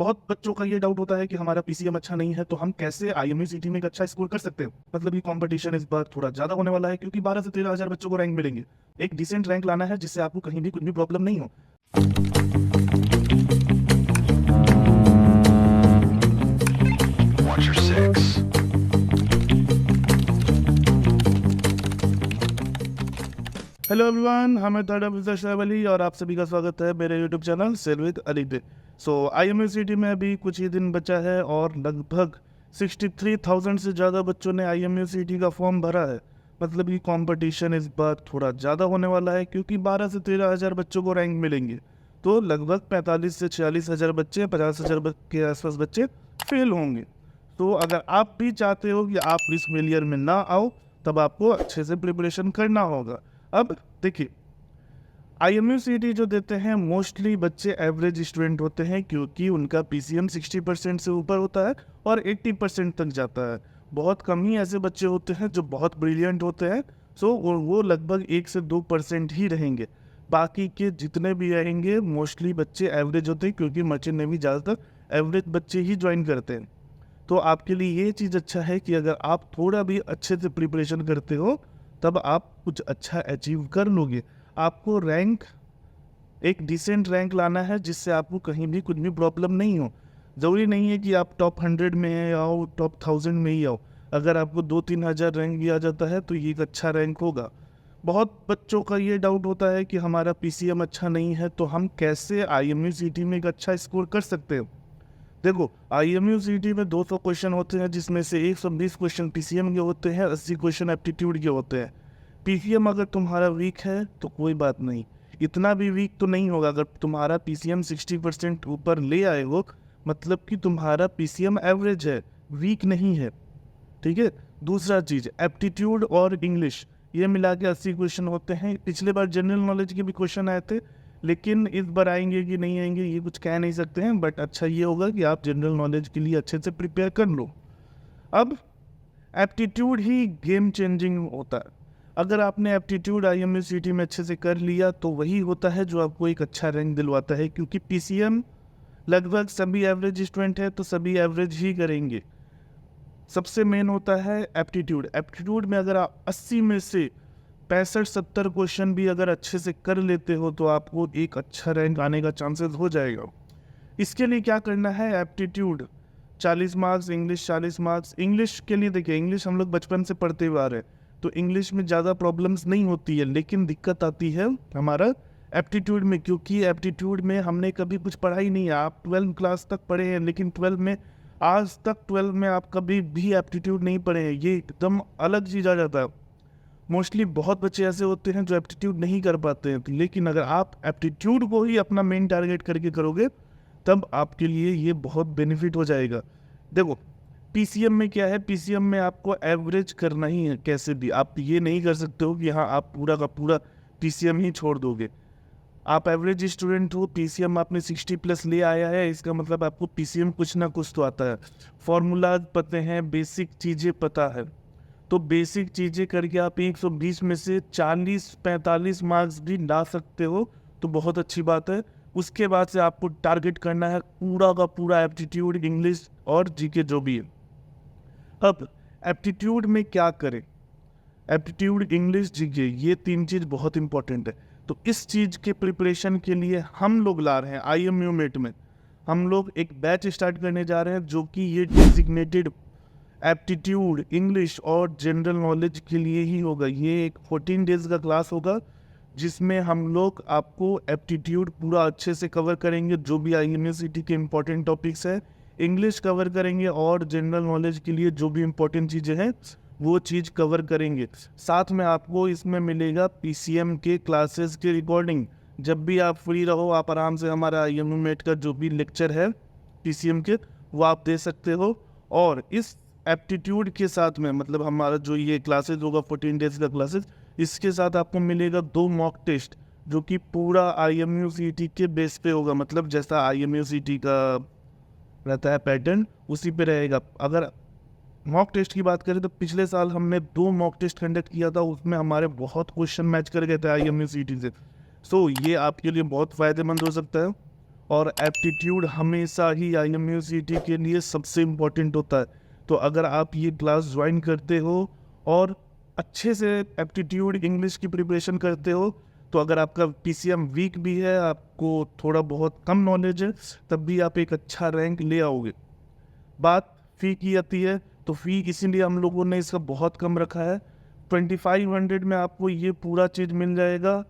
बहुत बच्चों का ये डाउट होता है कि हमारा पीसीएम अच्छा नहीं है तो हम कैसे आईएमयू-सीटी में एक अच्छा स्कोर कर सकते हैं। मतलब ये कंपटीशन इस बार थोड़ा ज़्यादा होने वाला है क्योंकि 12 से 13 हज़ार बच्चों को रैंक मिलेंगे। एक डिसेंट रैंक लाना है जिससे आपको कहीं भी कुछ भी प्रॉब्लम नहीं हो। Watch your six. Hello everyone, मैं थर्ड ऑफिसर शोएब अली और आप सभी का स्वागत है मेरे YouTube channel sail with Ali पे। आईएमयू-सीटी में अभी कुछ ही दिन बचा है और लगभग 63,000 से ज़्यादा बच्चों ने आईएमयू-सीटी का फॉर्म भरा है। मतलब ये कंपटीशन इस बार थोड़ा ज़्यादा होने वाला है क्योंकि 12 से 13 हज़ार बच्चों को रैंक मिलेंगे। तो लगभग 45 से 46 हज़ार बच्चे, 50 हज़ार के आसपास बच्चे फेल होंगे। तो अगर आप भी चाहते हो कि आप इस फेलियर में ना आओ, तब आपको अच्छे से प्रिपरेशन करना होगा। अब देखिए, आईएमयू-सीटी जो देते हैं मोस्टली बच्चे एवरेज स्टूडेंट होते हैं क्योंकि उनका पीसीएम 60% से ऊपर होता है और 80% तक जाता है। बहुत कम ही ऐसे बच्चे होते हैं जो बहुत ब्रिलियंट होते हैं। वो लगभग 1 से 2% ही रहेंगे। बाकी के जितने भी रहेंगे मोस्टली बच्चे एवरेज होते हैं क्योंकि मर्चेंट नेवी ज़्यादातर एवरेज बच्चे ही ज्वाइन करते हैं। तो आपके लिए ये चीज़ अच्छा है कि अगर आप थोड़ा भी अच्छे से प्रिपरेशन करते हो तब आप कुछ अच्छा अचीव कर लोगे। आपको रैंक एक डिसेंट रैंक लाना है जिससे आपको कहीं भी कुछ भी प्रॉब्लम नहीं हो। ज़रूरी नहीं है कि आप टॉप 100 में आओ, टॉप 1000 में ही आओ। अगर आपको 2-3 हज़ार रैंक भी आ जाता है तो ये एक अच्छा रैंक होगा। बहुत बच्चों का ये डाउट होता है कि हमारा पीसीएम अच्छा नहीं है तो हम कैसे आईएमयू-सीटी में एक अच्छा स्कोर कर सकते हैं। देखो, आईएमयू-सीटी में 200 क्वेश्चन होते हैं जिसमें से 120 क्वेश्चन पीसीएम के होते हैं, 80 क्वेश्चन एप्टीट्यूड के होते हैं। पीसीएम अगर तुम्हारा वीक है तो कोई बात नहीं, इतना भी वीक तो नहीं होगा। अगर तुम्हारा पीसीएम 60% ऊपर ले आए हो मतलब कि तुम्हारा पीसीएम एवरेज है, वीक नहीं है। ठीक है। दूसरा चीज़, एप्टीट्यूड और इंग्लिश ये मिला के 80 क्वेश्चन होते हैं। पिछले बार जनरल नॉलेज के भी क्वेश्चन आए थे, लेकिन इस बार आएंगे कि नहीं आएंगे ये कुछ कह नहीं सकते हैं। बट अच्छा ये होगा कि आप जनरल नॉलेज के लिए अच्छे से प्रिपेयर कर लो। अब एप्टीट्यूड ही गेम चेंजिंग होता है। अगर आपने एप्टीट्यूड आईएमयू-सीटी में अच्छे से कर लिया तो वही होता है जो आपको एक अच्छा रैंक दिलवाता है क्योंककि पीसीएम लगभग सभी एवरेज स्टूडेंट है तो सभी एवरेज ही करेंगे। सबसे मेन होता है एप्टीट्यूड। एप्टीट्यूड में अगर आप 80 में से 65-70 क्वेश्चन भी अगर अच्छे से कर लेते हो तो आपको एक अच्छा रैंक आने का चांसेस हो जाएगा। इसके लिए क्या करना है, aptitude 40 marks, English 40 marks. English के लिए देखिए, इंग्लिश हम लोग बचपन से पढ़ते हुए आ रहे हैं तो इंग्लिश में ज़्यादा प्रॉब्लम्स नहीं होती है, लेकिन दिक्कत आती है हमारा एप्टीट्यूड में क्योंकि एप्टीट्यूड में हमने कभी कुछ पढ़ा ही नहीं है। आप 12 क्लास तक पढ़े हैं लेकिन 12 में आज तक 12 में आप कभी भी एप्टीट्यूड नहीं पढ़े हैं। ये एकदम अलग चीज़ आ जाता है। मोस्टली बहुत बच्चे ऐसे होते हैं जो एप्टीट्यूड नहीं कर पाते हैं, लेकिन अगर आप एप्टीट्यूड को ही अपना मेन टारगेट करके करोगे तब आपके लिए ये बहुत बेनिफिट हो जाएगा। देखो, पीसीएम में क्या है, पीसीएम में आपको एवरेज करना ही है कैसे भी। आप ये नहीं कर सकते हो कि हाँ आप पूरा का पूरा पीसीएम ही छोड़ दोगे। आप एवरेज स्टूडेंट हो, पीसीएम आपने 60+ ले आया है, इसका मतलब आपको पीसीएम कुछ ना कुछ तो आता है। फॉर्मूलाज पता हैं, बेसिक चीज़ें पता है। तो बेसिक चीज़ें करके आप 120 में से 40-45 मार्क्स भी ला सकते हो तो बहुत अच्छी बात है। उसके बाद से आपको टारगेट करना है पूरा का पूरा एप्टीट्यूड, इंग्लिश और जीके जो भी है। अब एप्टीट्यूड में क्या करें, एप्टीट्यूड, इंग्लिश, जीके ये 3 चीज़ बहुत इंपॉर्टेंट है। तो इस चीज़ के प्रिपरेशन के लिए हम लोग ला रहे हैं आईएमयू मेट में, हम लोग एक बैच स्टार्ट करने जा रहे हैं जो कि ये डेजिग्नेटेड एप्टीट्यूड, इंग्लिश और जनरल नॉलेज के लिए ही होगा। ये एक 14 डेज का क्लास होगा जिसमें हम लोग आपको एप्टीट्यूड पूरा अच्छे से कवर करेंगे, जो भी आईएमयू-सीटी के इम्पोर्टेंट टॉपिक्स है। इंग्लिश कवर करेंगे और जनरल नॉलेज के लिए जो भी इम्पोर्टेंट चीज़ें हैं वो चीज़ कवर करेंगे। साथ में आपको इसमें मिलेगा पीसीएम के क्लासेस की रिकॉर्डिंग। जब भी आप फ्री रहो आप आराम से हमारा आईएमयू मेट का जो भी लेक्चर है पीसीएम के वो आप दे सकते हो। और इस एप्टीट्यूड के साथ में मतलब हमारा जो ये क्लासेस होगा 14 डेज का क्लासेस, इसके साथ आपको मिलेगा 2 मॉक टेस्ट जो कि पूरा आईएमयू-सीटी के बेस पे होगा। मतलब जैसा आईएमयू-सीटी का रहता है पैटर्न उसी पे रहेगा। अगर मॉक टेस्ट की बात करें तो पिछले साल हमने 2 मॉक टेस्ट कंडक्ट किया था, उसमें हमारे बहुत क्वेश्चन मैच कर गए थे आईएमयू-सीटी से। ये आपके लिए बहुत फ़ायदेमंद हो सकता है। और एप्टीट्यूड हमेशा ही IMUCT के लिए सबसे इम्पोर्टेंट होता है। तो अगर आप ये क्लास ज्वाइन करते हो और अच्छे से एप्टीट्यूड इंग्लिश की प्रिपरेशन करते हो, तो अगर आपका PCM वीक भी है, आपको थोड़ा बहुत कम नॉलेज है, तब भी आप एक अच्छा रैंक ले आओगे। बात फ़ी की आती है, तो फ़ी इसीलिए हम लोगों ने इसका बहुत कम रखा है। 2500 में आपको ये पूरा चीज़ मिल जाएगा,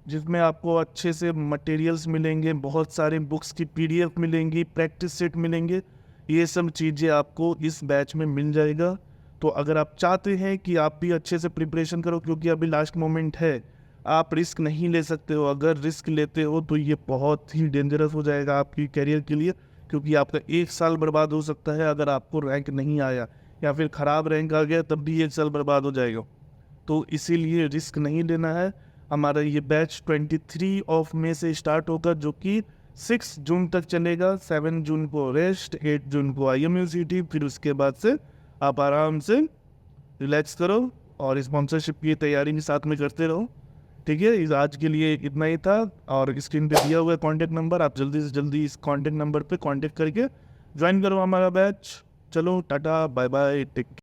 जिसमें आपको अच्छे से मटेरियल्स मिलेंगे, बहुत सारे बुक्स की PDF मिलेंगी, प्रैक्टिस सेट मिलेंगे। ये सब चीज़ें आपको इस बैच में मिल जाएगा। तो अगर आप चाहते हैं कि आप भी अच्छे से प्रिपरेशन करो, क्योंकि अभी लास्ट मोमेंट है, आप रिस्क नहीं ले सकते हो। अगर रिस्क लेते हो तो ये बहुत ही डेंजरस हो जाएगा आपकी करियर के लिए, क्योंकि आपका 1 साल बर्बाद हो सकता है अगर आपको रैंक नहीं आया, या फिर ख़राब रैंक आ गया तब भी 1 साल बर्बाद हो जाएगा। तो इसीलिए रिस्क नहीं लेना है। हमारा ये बैच 23 ऑफ मई से स्टार्ट होगा, जो कि 6 जून तक चलेगा। 7 जून को रेस्ट, 8 जून को IMUCT, फिर उसके बाद से आप आराम से रिलैक्स करो और स्पॉन्सरशिप की तैयारी भी साथ में करते रहो। ठीक है, इस आज के लिए इतना ही था। और स्क्रीन पे दिया हुआ है कॉन्टैक्ट नंबर, आप जल्दी से जल्दी इस कॉन्टैक्ट नंबर पे कॉन्टैक्ट करके ज्वाइन करो हमारा बैच। चलो टाटा बाय बाय, टेक